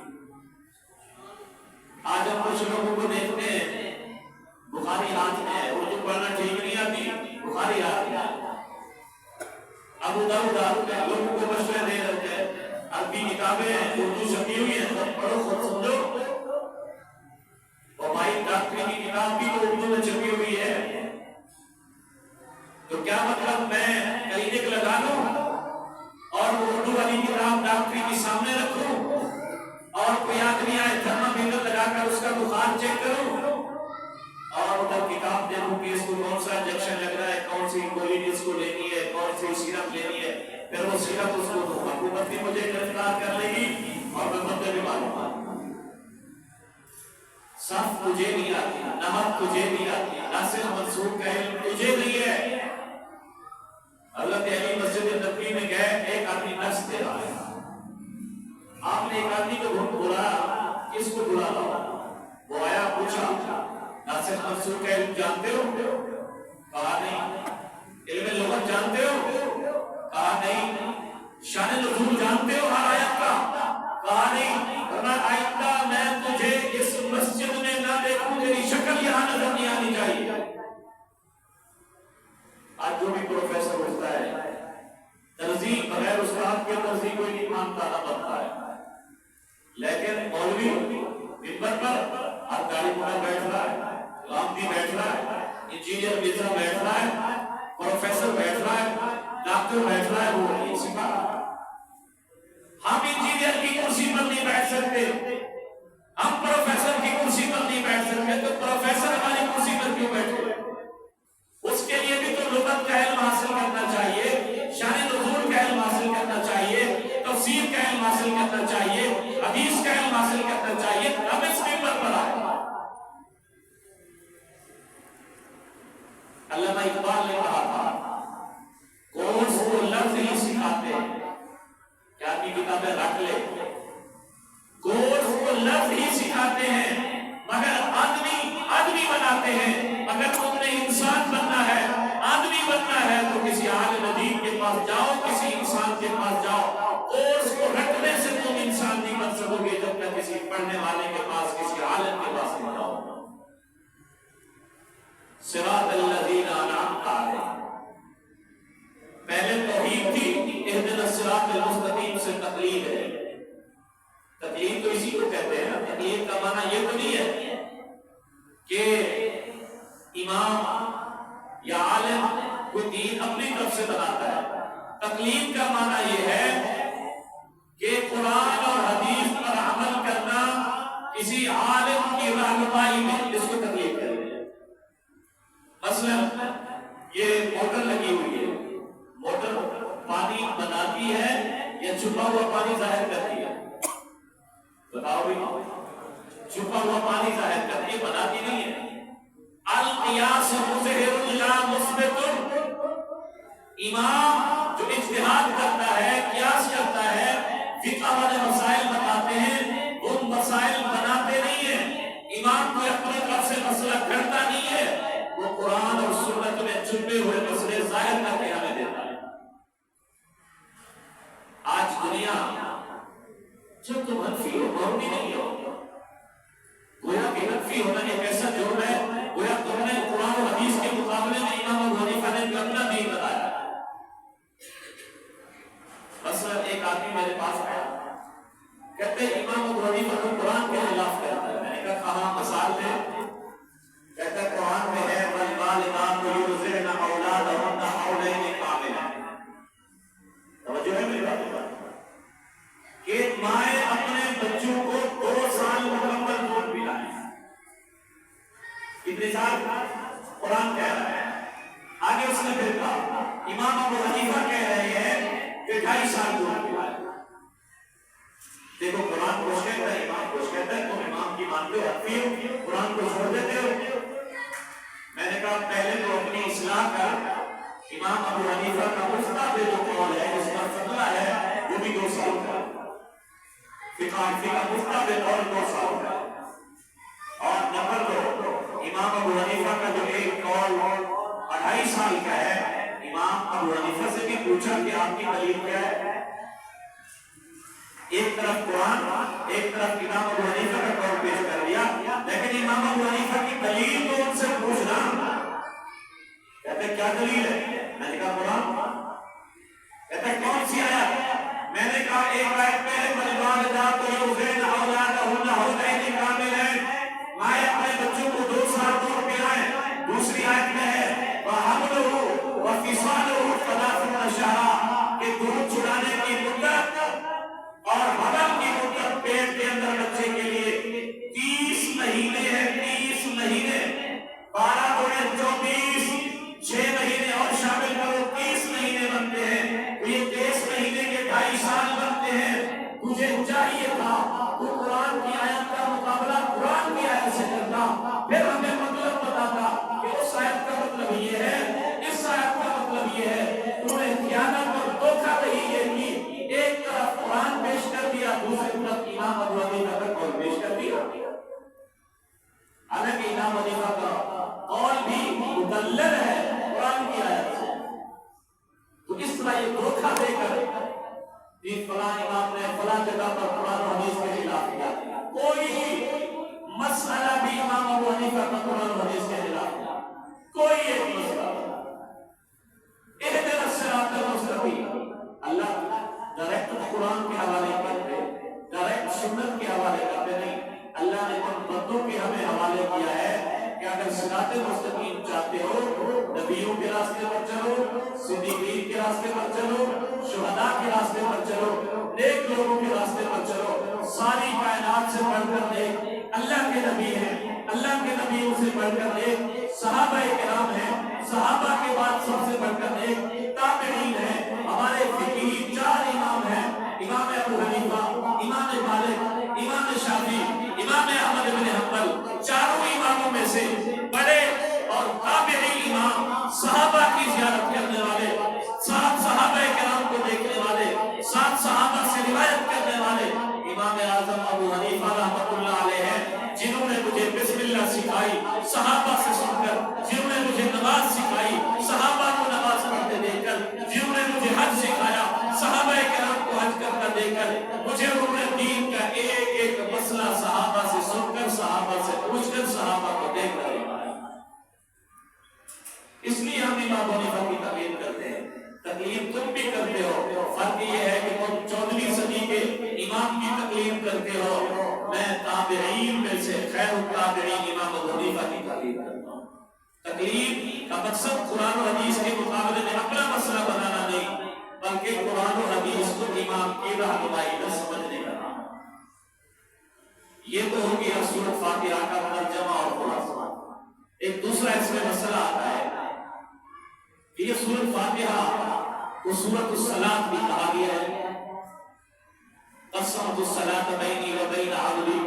آج ہم کچھ لوگوں کو دیکھتے ہیں بخاری ہاتھ میں ہے، اردو پڑھنا ٹھیک نہیں آتی، بخاری ہاتھ میں ہے، ابو داؤد ہاتھ میں، لوگوں کو مشورے دے رہتے ہیں، عربی کتابیں ہیں، اردو چھپی ہوئی ہیں، خود پڑھو خود سمجھو۔ اور بھائی ڈاکٹری کی کتاب بھی تو اردو میں چھپی ہوئی ہے، تو کیا مطلب میں کلینک لگا لوں اور اردو والی کتاب ڈاکٹری کے سامنے رکھوں اور کوئی آدمی آئے تھرما میٹر لگا کر اس کا بخار چیک کروں اور ادھر کتاب دیکھوں کہ اس کو کون سا انجیکشن لگ رہا ہے، کون سی گولی اس کو لینی ہے، کون سی سیرپ لینی ہے، پھر وہ سیرپ اس کو حکومت بھی مجھے گرفتار کر لے گی اور میں مجھے بھی معلومات صف تجھے نہیں آتی، نمک تجھے نہیں آتی، ناصر منصور کا علم تجھے نہیں ہے۔ حضرت علی مسجد نبوی میں گئے، ایک آدمی نفس دے رہا ہے، آپ نے ایک آدمی کو بلایا، کس کو بلا لاؤ؟ وہ آیا، پوچھا ناصر منصور کا علم جانتے ہو؟ کہا نہیں۔ علم لغت جانتے ہو؟ کہا نہیں۔ شان نزول جانتے ہو ہر آیت کا؟ کہا نہیں۔ فرمایا آئندہ میں تجھے اس مسجد میں نہ دیکھوں، تیری شکل یہاں نظر نہیں آنی چاہیے۔ آج جو بھی پروفیسر ہوتا ہے ترجیح بغیر استاد کے ترجیح کوئی نہیں مانتا، نہ بنتا ہے، لیکن مولوی منبر پر ہر گاڑی پر بیٹھ رہا ہے، غامدی بیٹھ رہا ہے، انجینئر مرزا بیٹھ رہا ہے، پروفیسر بیٹھ رہا ہے، ڈاکٹر بیٹھ رہا ہے، وہ نہیں سکھا۔ ہم انجینئر کی کرسی پر نہیں بیٹھ سکتے، ہم پروفیسر کی کرسی پر نہیں بیٹھ سکتے، تو پروفیسر ہماری کرسی پر کیوں بیٹھے؟ اس کے لیے بھی تو لغت کا علم حاصل کرنا چاہیے، شان نزول کا علم حاصل کرنا چاہیے، تفسیر کا علم حاصل کرنا چاہیے، حدیث کا علم حاصل کرنا چاہیے، اب اس ممبر پر آئے۔ علامہ اقبال نے کہا تھا کورس کو لفظ ہی سکھاتے ہیں، کیا کی کتابیں رکھ لے، کورس کو لفظ ہی سکھاتے ہیں مگر آدمی بناتے ہیں۔ اگر تم نے انسان بننا ہے، آدمی بننا ہے، تو کسی عالم ادیب کے پاس جاؤ، کسی انسان کے پاس جاؤ۔ کورس کو رکھنے سے تم انسان نہیں بن سکو گے جب تک کسی پڑھنے والے کے پاس، کسی عالم کے پاس نہیں جاؤ۔ صراط الذین انعمت علیہم، پہلے توحید تھی، اہدنا الصراط المستقیم سے تقلید ہے. تقلید تو اسی کو کہتے ہیں. تقلید کا معنی یہ تو نہیں ہے کہ امام یا عالم کوئی دین اپنی طرف سے بناتا ہے. تقلید کا معنی یہ ہے کہ قرآن اور حدیث پر عمل کرنا کسی عالم کی رہنمائی میں، اس کو تقلید کرتے ہیں. مثلا یہ موٹر لگی ہوئی ہے، موٹر پانی بناتی ہے یا چھپا ہوا پانی ظاہر کرتی ہے؟ بتاؤ بھی. چھپا ہوا پانی ظاہر کرتی ہے، بناتی نہیں ہے. القیاس مظہر لا مثبت. امام جو اجتہاد کرتا ہے، قیاس کرتا ہے، فقہ والے مسائل بتاتے ہیں، ان مسائل بناتے نہیں ہیں. امام کوئی اپنی طرف سے مسئلہ کرتا نہیں ہے، وہ قرآن اور سنت میں چھپے ہوئے مسئلے ظاہر کر کے ہمیں دیتا ہے. آج دنیا جب تم حنفی ہو، محمدی نہیں ہو. گویا کہ حنفی ہونا ایک ایسا جرم ہے، گویا تم نے قرآن و حدیث کے مقابلے میں امام ابو حنیفہ نے جو اپنا دین بتایا. مثلا ایک آدمی میرے پاس آیا، کہتے ہیں امام ابو حنیفہ کو قرآن کے خلاف کرتا ہے. میں نے کہا کہاں مثال دے؟ کہتا ہے قرآن میں ہے والوالدات یرضعن اولادہن حولین کاملین. توجہ ہے میری بات پر کہ مائیں اپنے بچوں کو 2 سال مکمل دودھ پلائیں. کتنے سال؟ قرآن کہہ رہا ہے. آگے اس نے پھر کہا امام ابو حنیفہ کہہ رہے ہیں کہ 2.5 سال دودھ پلائیں. دیکھو قرآن کچھ کہتا ہے، امام کچھ کہتا ہے. تم امام کی مانتے ہو، حنفی ہو، قرآن کو چھوڑ دیتے ہو. میں نے کہا پہلے تو اپنی اصلاح کر. امام ابو حنیفہ کا مفتاح جو قول ہے، جس کا فتویٰ ہے، وہ بھی 2 سال کا. فقہ حنفی کا مفتاح قول 2 سال کا. اور نمبر 2 امام ابو حنیفہ کا جو ایک قول 2.5 سال کا ہے. امام ابو حنیفہ سے بھی پوچھا کہ آپ کی دلیل کیا ہے. ایک طرف قرآن، ایک طرف امام ابو حنیفہ کا قول پیش کر دیا، لیکن امام ابو حنیفہ کی دلیل تو ان سے پوچھنا. کہتے کیا دلیل ہے؟ میں نے کہا قرآن. کہتے کون سی آیت؟ میں نے کہا ایک آیت میں ہے والوالدات یرضعن اولادہن حولین کاملین، مائیں اپنے بچوں کو 2 سال دودھ پلائیں. دوسری آیت میں ہے وحملہ وفصالہ 30 شہرا، کہ دودھ چھڑانے کی مدت اور حمل کی مدت پیٹ کے اندر بچے کے لیے 30 مہینے ہے. 30 مہینے، 12 گنے 24، 6 مہینے اور شامل کرو، 30 مہینے بنتے ہیں. تو یہ 23 مہینے کے 2.5 سال بنتے ہیں. تجھے چاہیے تھا تو قرآن کی آیت کا مقابلہ قرآن کی آیت سے کرتا، پھر ہمیں مطلب بتاتا کہ اس آیت کا مطلب یہ ہے، اس آیت کا مطلب یہ ہے. تم نے خیانت اور دھوکہ دہی یہ کی. ایک طرف قرآن پیش کر دیا، دوسری طرف امام ابو حنیفہ کا قول پیش کر دیا. حالانکہ امام ابو حنیفہ کا قول بھی مدلل ہے قرآن کی آیت سے. تو اس طرح یہ دھوکہ دے کر فلاں امام نے فلاں جگہ پر قرآن و حدیث کے خلاف کیا. کوئی مسئلہ بھی امام ابو حنیفہ کا قرآن و حدیث کے خلاف کیا، کوئی ایک مسئلہ. اہدنا الصراط المستقیم. اللہ ڈائریکٹ قرآن کے حوالے کرتے، ڈائریکٹ سنت کے حوالے کرتے نہیں. اللہ نے ان بندوں کے ہمیں حوالے کیا ہے کہ اگر صراط مستقیم چاہتے ہو، نبیوں کے راستے پر چلو، صدیقین کے راستے پر چلو، شہداء کے راستے پر چلو، نیک لوگوں کے راستے پر چلو. ساری کائنات سے بڑھ کر نیک اللہ کے نبی ہیں، اللہ کے نبیوں سے بڑھ کر نیک صحابہ کرام ہیں، صحابہ کے بعد سب سے بڑھ کر نیک تابعین ہیں. ہمارے فقہی 4 امام ہیں، امام ابو حنیفہ، امام مالک، امام شافعی، امام احمد بن حنبل. چاروں اماموں میں سے بڑے اور تابعی امام، صحابہ کی زیارت کرنے والے، 7 صحابہ کرام کو دیکھنے والے، 7 صحابہ سے روایت کرنے والے امام اعظم ابو حنیفہ رحمۃ اللہ علیہ ہیں، جنہوں نے مجھے بسم اللہ سکھائی صحابہ سے سن کر، جنہوں نے مجھے نماز سکھائی صحابہ کو نماز پڑھتے دیکھ کر، جنہوں نے مجھے حج سکھایا صحابہ کرام کو حج کرتا دیکھ کر، مجھے انہوں نے دین کا ایک ایک مسئلہ صحابہ سے سن کر، صحابہ سے پوچھ کر، صحابہ کو دیکھ کر. اس لیے ہم امام حنیفہ کی تقلید کرتے ہیں. تقلید تم بھی کرتے ہو، فرق یہ ہے کہ تم 14ویں صدی کے کرتے ہو، میں تابعین میں سے خیر التابعین امام ابو حنیفہ کی تعلیم کرتا ہوں۔ تکلیف کا مقصد قرآن و حدیث کے مقابلے میں اپنا مسئلہ بنانا نہیں، بلکہ قرآن و حدیث کو امام کی رہنمائی میں سمجھنے کا نام۔ یہ تو ہو گیا سورۃ فاتحہ کا ترجمہ اور خلاصہ۔ ایک دوسرا اس میں مسئلہ آتا ہے کہ یہ سورۃ فاتحہ کو سورۃ الصلاۃ بھی کہا گیا ہے۔ قسمت الصلاۃ بینی و بین عبدی،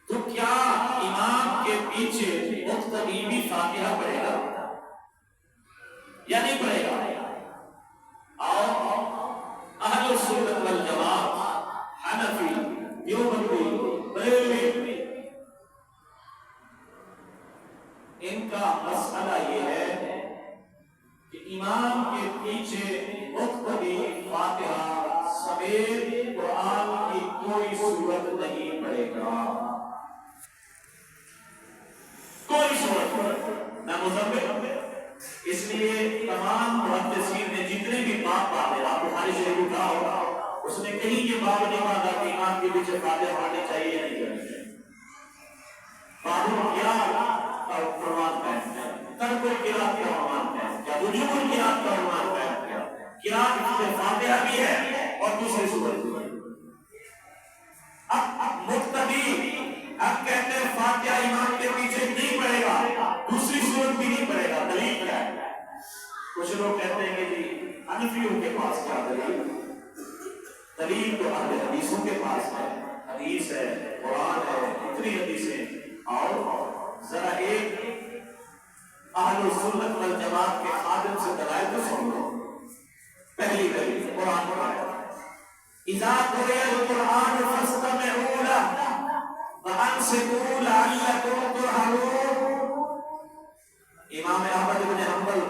تو کیا امام کے پیچھے مقتدی بھی فاتحہ پڑھے گا یا نہیں پڑھے گا؟ اور اہل السنت والجماعت، حنفی، دیوبندی، بریلوی، ان کا مسئلہ یہ ہے کہ امام کے پیچھے مقتدی فاتحہ سمیت قرآن کی کوئی صورت نہیں پڑھے گا، کوئی صورت نہ مزمل۔ اس لیے تمام محدثین نے جتنے بھی باب پڑھے، آپ بخاری شریف اٹھا ہوگا، اس نے کہیں یہ باب نہیں مانا کہ امام کے پیچھے فاتحہ پڑھنی چاہیے یا نہیں پڑھنی چاہیے۔ باب القراءۃ کا فرمان ہے، ترک القراءۃ کا فرمان ہے، یا وجوب القراءۃ کا فرمان ہے۔ قراءت میں فاتحہ بھی ہے اور دوسری صورت بھی ہے۔ اب مقتدی اب کہتے ہیں فاتحہ امام کے پیچھے نہیں پڑھے گا، دوسری صورت بھی نہیں پڑھے گا، دلیل کیا ہے؟ کچھ لوگ کہتے ہیں کہ جی حنفیوں کے پاس کیا دلیل؟ دلیل تو اہل حدیثوں کے پاس ہے، حدیث ہے، قرآن ہے، اتنی حدیثیں۔ اور ذرا ایک اہل السنت والجماعت کے خادم سے دلائل تو سن لو۔ پہلی دلیل قرآن کا ہے، اذا قرئ القرآن فاستمعوا له وانصتوا لعلكم ترحمون۔ امام احمد بن حنبل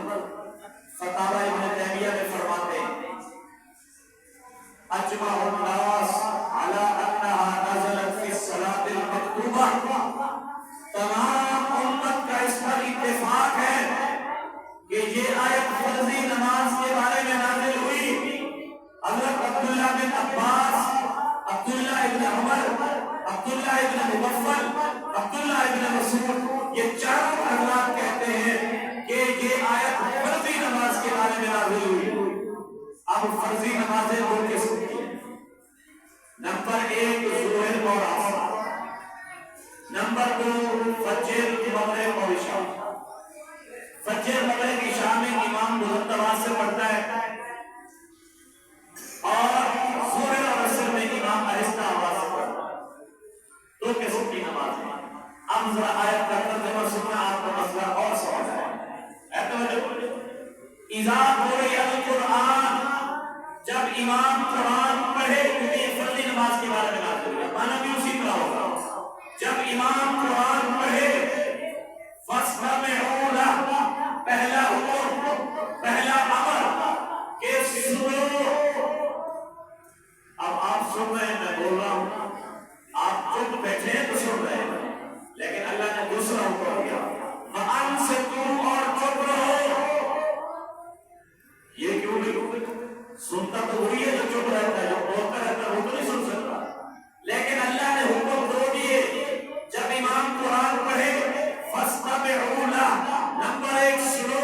فتاوی ابن تیمیہ میں فرماتے ہیں، اجمع الناس على انها نزلت في الصلاة المكتوبة، تمام امت کا اس پر اتفاق ہے کہ یہ آیت فرضی نماز کے بارے میں نازل ہوئی۔ حضرت عبداللہ بن عباس، عبداللہ ابن عمر، عبداللہ ابن مغفل، عبداللہ ابن مسعود، یہ چاروں حضرات کہتے ہیں کہ یہ آیت فرضی نماز کے بارے میں نازل ہوئی۔ اب فرضی نمازیں دو قسم کی ہیں، نمبر ایک ظہر اور عصر، نمبر دو فجر، مغرب اور عشاء۔ فجر، مغرب، عشاء میں امام بلند آواز سے پڑھتا ہے، اور ظہر اور عصر میں امام آہستہ آواز سے پڑھتا ہے۔ دو قسم کی نماز ہے۔ اب ذرا آیت کا ترجمہ سننا، آپ کا مسئلہ اور سمجھ ہے۔ اذا قرئ القرآن، جب امام قرآن پڑھے، کیونکہ یہ فرضی نماز کے بارے میں نازل ہوا، مانا بھی اسی طرح ہوگا۔ جب امام قرآن پڑھے، فاستمعوا له، پہلا حکم، پہلا امر کہ سنو۔ اب آپ سن رہے ہیں، میں بول رہا ہوں، آپ چپ بیٹھے ہیں تو سن رہے ہیں، لیکن اللہ نے دوسرا حکم دیا، وَأَنصِتُوا، اور چپ رہو۔ یہ کیوں نہیں؟ سنتا تو وہی ہے جو چپ رہتا ہے، جو بولتا رہتا ہے وہ تو نہیں سن سکتا، لیکن اللہ نے حکم دو دیے۔ جب امام قرآن پڑھے، فاستمعوا له، نمبر ایک سنو،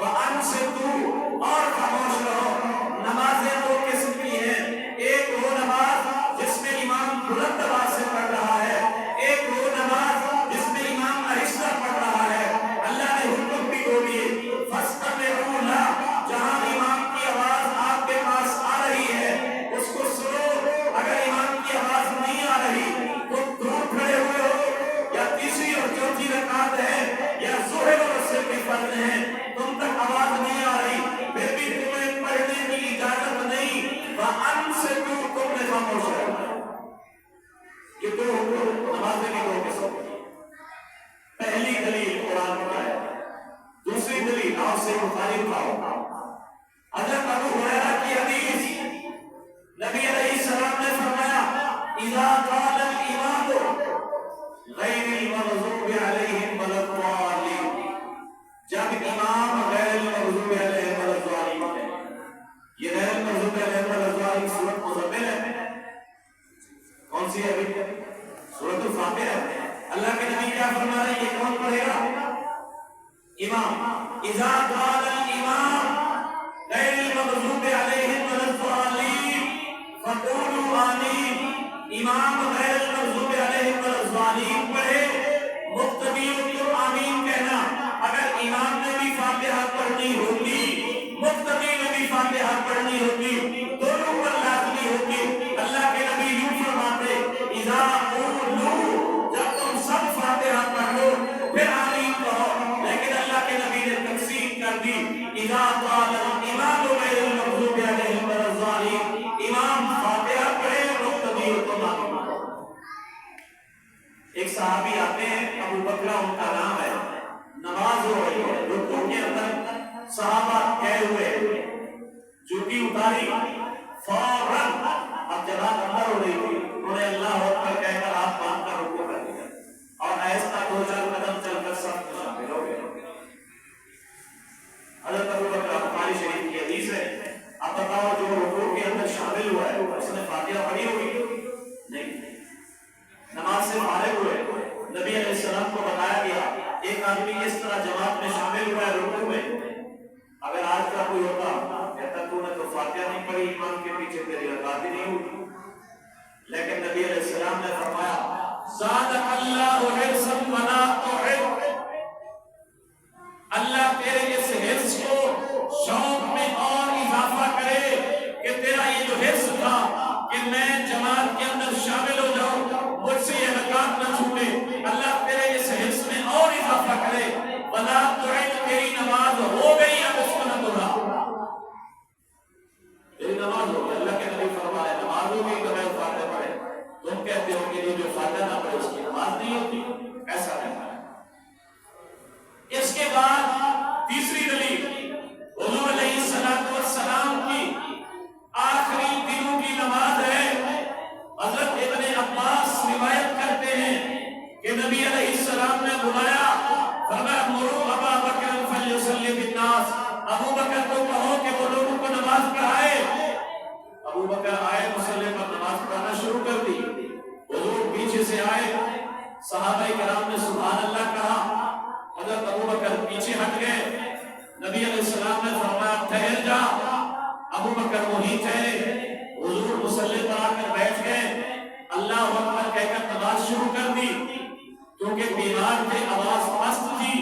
وَأَنصِتُوا، اور خاموش رہو۔ نمازیں دو قسم کی ہیں، ایک وہ نماز جس میں امام بلند آواز سے پڑھ رہا ہے، ایک وہ نماز جس میں امام آہستہ پڑھ رہا ہے۔ اللہ نے حکم بھی دو دیے، فاستمعوا له، جہاں امام کی آواز آپ کے پاس آ رہی ہے اس کو سنو، اگر امام کی آواز نہیں آ رہی تو دور کھڑے ہوئے ہو، یا تیسری اور چوتھی رکعت ہے، یا ظہر اور عصر کے فرض ہیں، تم تک آواز نہیں آ رہی، پھر بھی تمہیں پڑھنے کی اجازت نہیں، وَأَنصِتُوا، تم نے خاموش رہنا ہے۔ یہ دو نمازیں کی دو قسم کی۔ پہلی دلیل قرآن کا ہے، دوسری دلیل آپ سے بخاری اٹھاؤ، حضرت ابو ہریرہ کی حدیث، نبی علیہ السلام نے فرمایا، اذا قال الامام غیر المغضوب علیہم ولا الضالین، جب امام غیر المغضوب علیہم ولا الضالین ہے، یہ غیر المغضوب علیہم ولا الضالین سورۃ مزمل ہے، کون سی ہے سورۃ الفاتحہ ہے۔ اللہ کے نبی کیا فرما رہے ہیں، یہ کون پڑھے گا؟ امام۔ اذا قال الامام غیر المغضوب علیہم ولا الضالین فقولوا آمین۔ امام غیر المغضوب علیہم ولا الضالین پڑھے، مقتدی کو آمین کہنا۔ اگر امام نے بھی فاتحہ پڑھنی ہوتی، مقتدی نے بھی فاتحہ پڑھنی ہوتی، دونوں پر لازمی ہوتی۔ اللہ کے نبی یوں فرماتے، اذا قولوا، جب تم سب فاتحہ پڑھ لو پھر آمین کہو، لیکن اللہ کے نبی نے تقسیم کر دی، اذا قال الامام غیر المغضوب علیہم ولا الضالین، امام فاتحہ پڑھے، مقتدی کو آمین کہو۔ ایک صحابی آتے ہیں، ابو بکر ان کا نام ہے، نماز ہو رہی ہے، رکوع کے اندر صحابہ گئے ہوئے، جوتی اتاری، فوراً اب جماعت اندر ہو رہی تھی، انہوں نے اللہ اکبر کہہ کر ہاتھ باندھ کر رکوع کر دیا اور آہستہ 2-4 قدم چل کر سب میں شامل ہو گئے۔ حضرت ابو بکر بخاری شریف کی حدیث ہے، اب بتاؤ جو رکوع کے اندر شامل ہوا ہے اس نے فاتحہ پڑھی ہوگی؟ نہیں۔ نماز سے فارغ ہوئے، نبی علیہ السلام کو بتایا گیا ایک آدمی اس طرح جماعت میں شامل ہوا ہے رکوع میں، اگر آج کا کوئی ہوتا کہتا تو نے تو فاتحہ نہیں پڑھی، امام کے پیچھے تیری رکعت ہی نہیں ہوئی۔ لیکن نبی علیہ السلام نے فرمایا زادک اللہ حرصا ولا تعد، اللہ تیرے اس حرص کو شوق میں اور اضافہ کرے کہ تیرا یہ جو حرص تھا کہ میں جماعت کے اندر شامل ہو جاؤں، مجھ سے یہ رکعت نہ چھوٹے، اللہ تیرے اس حرص میں اور اضافہ کرے۔ ولا تعد، تیری نماز ہو گئی اب اس کو نہ دہرا، تیری نماز ہو گئی۔ اللہ کے نبی فرمایا نماز ہو گئی بغیر فاتحہ پڑھے، تم کہتے ہو کہ یہ جو فاتحہ نہ پڑھے اس کی نماز نہیں ہوتی، ایسا نہیں ہے۔ اس کے بعد تیسری دلیل، حضور علیہ السلام کی آخری دنوں کی نماز ہے۔ حضرت ابن عباس روایت کرتے ہیں کہ نبی علیہ السلام نے بلایا، فرمایا مروا ابا بکر فلیصلی بالناس، ابو بکر کو کہو کہ وہ لوگوں کو نماز پڑھائے۔ ابو بکر آئے، مصلی پر نماز پڑھنا شروع کر دی، حضور پیچھے سے آئے، صحابہ کرام نے سبحان اللہ کہا، حضرت ابو بکر پیچھے ہٹ گئے، نبی علیہ السلام نے فرمایا ٹھہر جا، ابو بکر وہیں ٹھہرے، حضور مصلی پر آ کر بیٹھ گئے، اللہ اکبر کہہ کر نماز شروع کر دی، کیونکہ بیمار تھے، آواز پست تھی،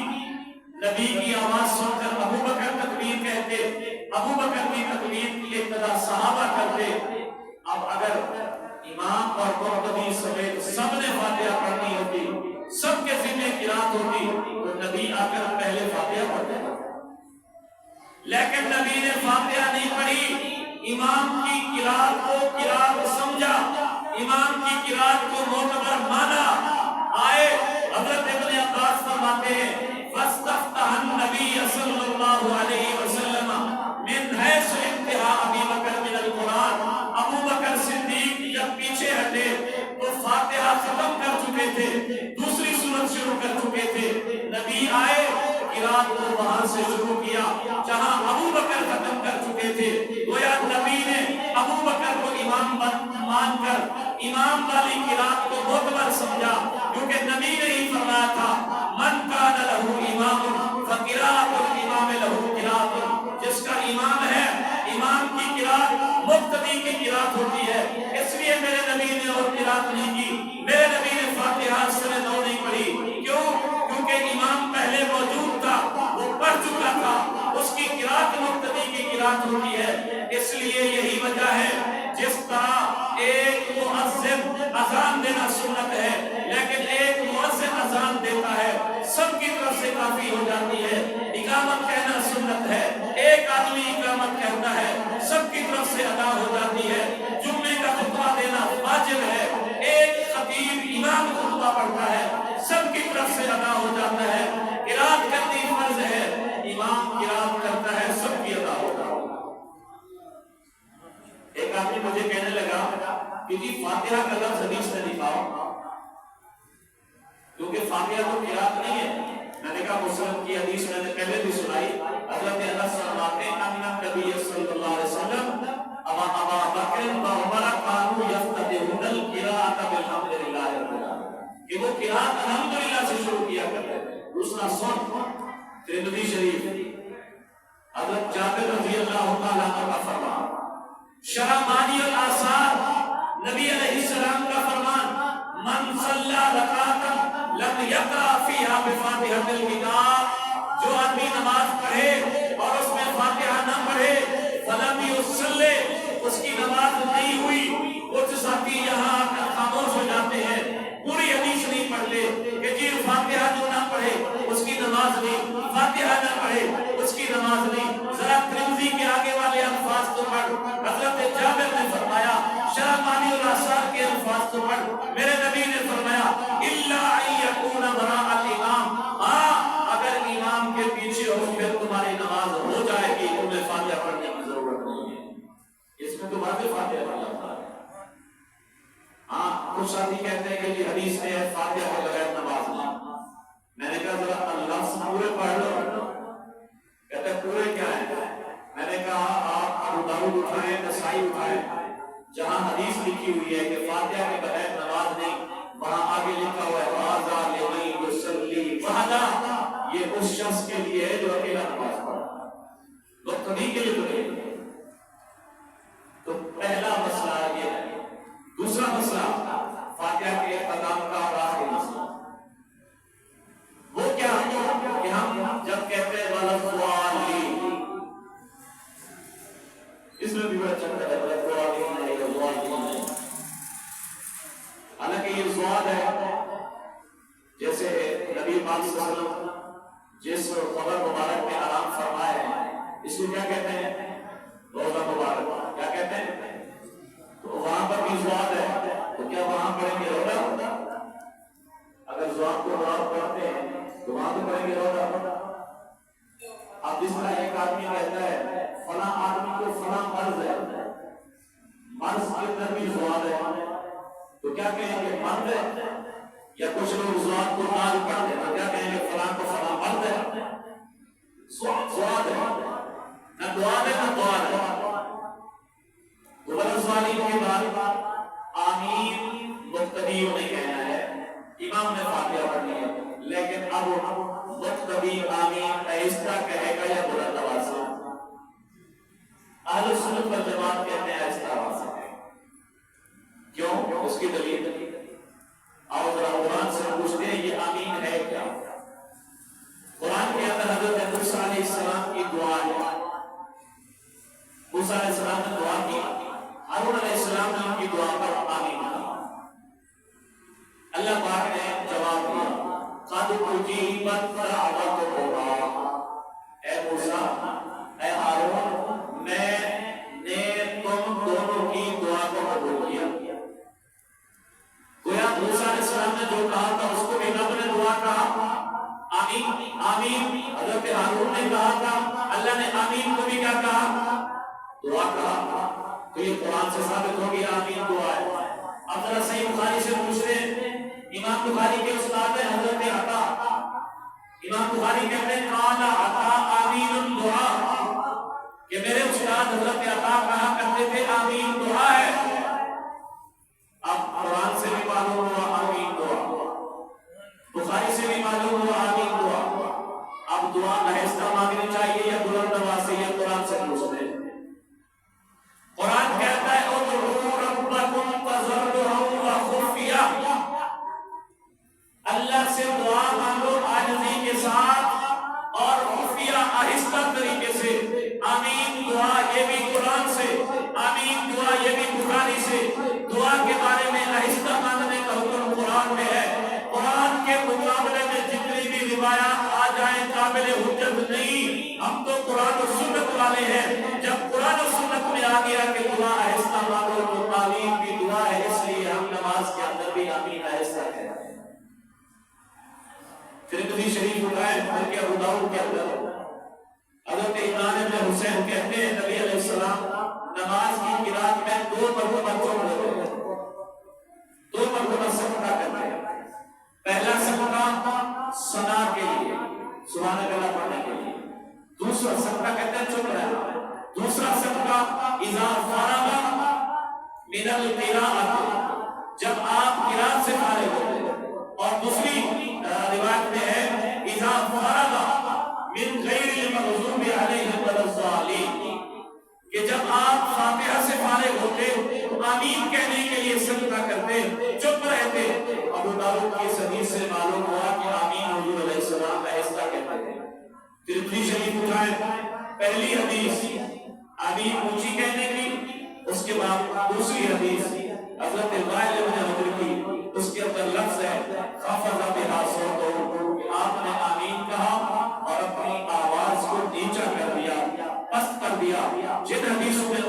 نبی کی آواز سن کر ابو بکر تکبیر کہتے، ابو بکر کی تکبیر کی ابتدا صحابہ کرتے۔ اب اگر امام اور مقتدی سمیت سب نے فاتحہ پڑھنی ہوتی، سب کے ذمہ قرات ہوتی، تو نبی آ کر پہلے فاتحہ پڑھتے، لیکن نبی نے فاتحہ نہیں پڑھی، امام کی قرات کو قرات سمجھا، امام کی قرات کو معتبر مانا، آئے حضرت ابن عباس فرماتے ہیں فاستفتح النبی صلی اللہ علیہ وسلم من حیث انتہا ابی بکر من القرآن، ابو بکر صدیق جب پیچھے ہٹے تو فاتحہ ختم کر چکے تھے، دوسری سورت شروع کر چکے تھے، نبی آئے قرآن کو وہاں سے شروع کیا جہاں ابو بکر ختم کر چکے تھے۔ گویا نبی نے ابو بکر کو امام مان کر امام والی قرآن کو معتبر سمجھا، کیونکہ نبی نے ہی فرمایا تھا من کان لہ امام فقراءۃ الامام لہ قراءۃ، جس کا امام ہے امام کی قرآن مقتدی کی قرآن ہوتی ہے۔ اس لیے میرے نبی نے اور قرآن نہیں کی، میرے نبی نے فاتحہ سر نو نہیں پڑھی، کیوں؟ کیونکہ امام پہلے موجود تھا، وہ پڑھ چکا تھا، اس کی قرآن مقتدی کی قرآن ہوتی ہے۔ اس لیے یہی وجہ ہے جس طرح ایک مؤذن اذان دینا سنت ہے، لیکن ایک مؤذن اذان دیتا ہے سب کی طرف سے کافی ہو جاتی ہے، اقامت کہنا سنت ہے، ایک آدمی اقامت کہتا ہے سب کی طرف سے ادا ہو جاتی ہے، جمعے کا خطبہ دینا واجب ہے، ایک خطیب امام خطبہ پڑھتا ہے سب کی طرف سے ادا ہو جاتا ہے، قرات کرنی فرض ہے، امام قرات کرتا ہے سب کی ادا ہوتا ہے۔ ایک آدمی مجھے کہنے لگا کہ جی فاتحہ کا لفظ حدیث میں دکھاؤ، کیونکہ فاتحہ تو قرات نہیں ہے۔ میں نے کہا مسلم کی حدیث میں نے پہلے بھی سنائی، حضرت انس فرماتے ہیں ان نبی صلی اللہ علیہ وسلم ابا بکر و عمر كانوا يفتتحون القراءة کہ وہ قرات الحمدللہ سے شروع کیا کرتے تھے. دوسرا سن ترمذی شریف حضرت جابر رضی اللہ تعالیٰ عنہ کا فرمان، شرح مانی الآثار نبی علیہ السلام کا فرمان، من صلی رکعتا لم یقرأ فیہا بفاتحۃ الکتاب، جو آدمی نماز پڑھے اور اس میں فاتحہ نہ پڑھے، فلم یصلی، اس کی نماز نہیں ہوئی. کچھ ساتھی یہاں آ کر خاموش ہو جاتے ہیں، پوری حدیث نہیں پڑھتے کہ جی فاتحہ جو نہ پڑھے اس کی نماز نہیں، فاتحہ نہ پڑھے اس کی نماز نہیں. ذرا ترمذی کے آگے والے الفاظ تو پڑھ. حضرت جابر نے فرمایا، شرح مانی الآثار کے الفاظ تو پڑھ. میرے نبی نے فرمایا الا ان یکون وراء الامام، ہاں اگر امام کے پیچھے ہو پھر تمہاری نماز ہو جائے گی، تمہیں فاتحہ پڑھنے کی ضرورت نہیں ہے. اس میں تو واضح فاتحہ پڑھنا ہوتا ہے. ہاں کچھ ساتھی کہتے ہیں کہ یہ حدیث میں ہے فاتحہ کے بغیر نماز نہیں. میں نے کہا ذرا اللہ سے پورے پڑھ لو. کہتے ہیں پورے کیا ہے؟ میں نے کہا آپ ابو داؤد اٹھائیں، نسائی اٹھائیں، جہاں حدیث لکھی ہوئی ہے کہ فاتحہ کے بغیر نماز نہیں، وہاں آگے لکھا ہوا ہے وَهَذَا لِمَن يُصَلِّي وَحْدَهُ، یہ اس شخص کے لیے ہے جو اکیلا نماز پڑھتا ہے، مقتدی کے لیے تو نہیں. تو پہلا مسئلہ یہ ہے. دوسرا مسئلہ فاتحہ کے اختتام کا اور آخری مسئلہ وہ کیا ہے کہ ہم جب کہتے ہیں وَلَا الضَّالِّينَ، اس میں بھی بڑا چکر ہے، وَلَا الضَّالِّينَ ہے یا الضَّالِّينَ، حالانکہ یہ ضاد ہے. جیسے نبی پاک صلی اللہ علیہ وسلم جس قبر مبارک میں آرام فرمائے ہیں اس کو کیا کہتے ہیں؟ روضہ مبارک. کیا کہتے ہیں؟ تو وہاں پر بھی ضاد ہے، تو کیا وہاں پڑھیں گے روضہ؟ اگر ضاد کو روضہ پڑھتے ہیں تو وہاں تو پڑھیں گے روضہ. اب جس طرح ایک آدمی کہتا ہے فلاں آدمی کو فلاں مرض ہے، مرض کے اندر بھی ضاد ہے، تو کیا کہیں گے مرض ہے؟ یا کچھ لوگ ضاد کو نال پڑھتے ہیں، کیا کہیں گے فلاں کو فلاں مرض ہے؟ ضاد ہے، نہ دعا ہے نہ دعا ہے. تو وللظالمین کے بعد آمین مقتدیوں نے کہنا ہے، امام نے فاتحہ پڑھنی ہے، لیکن اب مقتدی آمین آہستہ کہے گا یا بلند آواز سے؟ اہل سنت والجماعت کہتے ہیں آہستہ آواز سے. کیوں؟ اس کی دلیل اور ذرا قرآن سے پوچھتے ہیں یہ آمین ہے کیا؟ قرآن کے اندر حضرت موسیٰ علیہ السلام کی دعا ہے. موسیٰ علیہ السلام نے دعا کی، ہارون علیہ السلام نے ان کی دعا پر آمین کہا. اللہ پاک نے جواب دیا قد اجیبت دعوتکما، اے موسیٰ اے ہارون، میں نے تم دونوں کی دعا کو قبول کیا. گویا موسیٰ علیہ السلام نے جو کہا تھا اس کو بھی رب نے دعا کہا آمین آمین. حضرت ہارون نے کہا تھا، اللہ نے آمین کو بھی کیا کہا؟ دعا کہا. تو یہ قرآن سے ثابت ہو گیا آمین دعا ہے. اب ذرا صحیح بخاری سے پوچھ رہے ہیں، امام بخاری کے استاد ہیں حضرت عطا. امام بخاری کہتے ہیں قال عطا آمین دعا، کہ میرے استاد حضرت عطا کہا کرتے تھے آمین دعا ہے. اب قرآن سے بھی معلوم ہوا آمین دعا، بخاری سے بھی معلوم ہوا آمین دعا. اب دعا آہستہ مانگنی چاہیے یا بلند آواز سے؟ یہ قرآن سے پوچھتے ہیں. قرآن کہتا ہے ادعوا ربکم تضرعا وخفیا، اللہ سے دعا مانگو عاجزی کے ساتھ اور خفیہ آہستہ طریقے سے. آمین دعا یہ بھی قرآن سے، آمین دعا یہ بھی بخاری سے. دعا کے بارے میں آہستہ مانگنے کا حکم قرآن میں ہے. قرآن کے مقابلے میں جتنی بھی روایات آ جائیں قابل حجت نہیں. ہم تو قرآن و سنت والے ہیں. جب قرآن و سنت میں آ گیا کہ دعا آہستہ مانگو تو تعلیم بھی دعا ہے، اس لیے ہم نماز کے اندر بھی آمین آہستہ کہتے ہیں. ترمذی شریف اٹھائے بلکہ ابو داؤد کے اندر حضرت عمران بن حسین کہتے ہیں نبی علیہ السلام نماز کی قرات میں 2 مرتبہ چھوڑتے ہیں، 2 مرتبہ سجدہ کرتے ہیں. پہلا سجدہ ثنا کے لیے، سبحان اللہ پڑھنے کے لیے. دوسرا سجدہ کہتے ہیں چپ رہنا. دوسرا سجدہ اذا فرغ من القراءۃ، جب آپ قرات سے فارغ ہوتے علیہم ولا الضالین کہ جب آپ فاتحہ سے فارغ ہوتے تو آمین کہنے کے لیے سجدہ کرتے، چپ رہتے۔ ابو داؤد کی حدیث سے معلوم ہوا کہ آمین حضور علیہ السلام آہستہ کہتے تھے۔ ترمذی شریف اٹھائے، پہلی حدیث آمین اونچی کہنے کی، اس کے بعد دوسری حدیث حضرت وائل بن حجر کی، اس کے اندر لفظ ہے خفض بہا صوتہ، کہ آپ نے آمین کہا اور اپنی آواز کو نیچا کر دیا، پست کر دیا۔ جن حدیثوں میں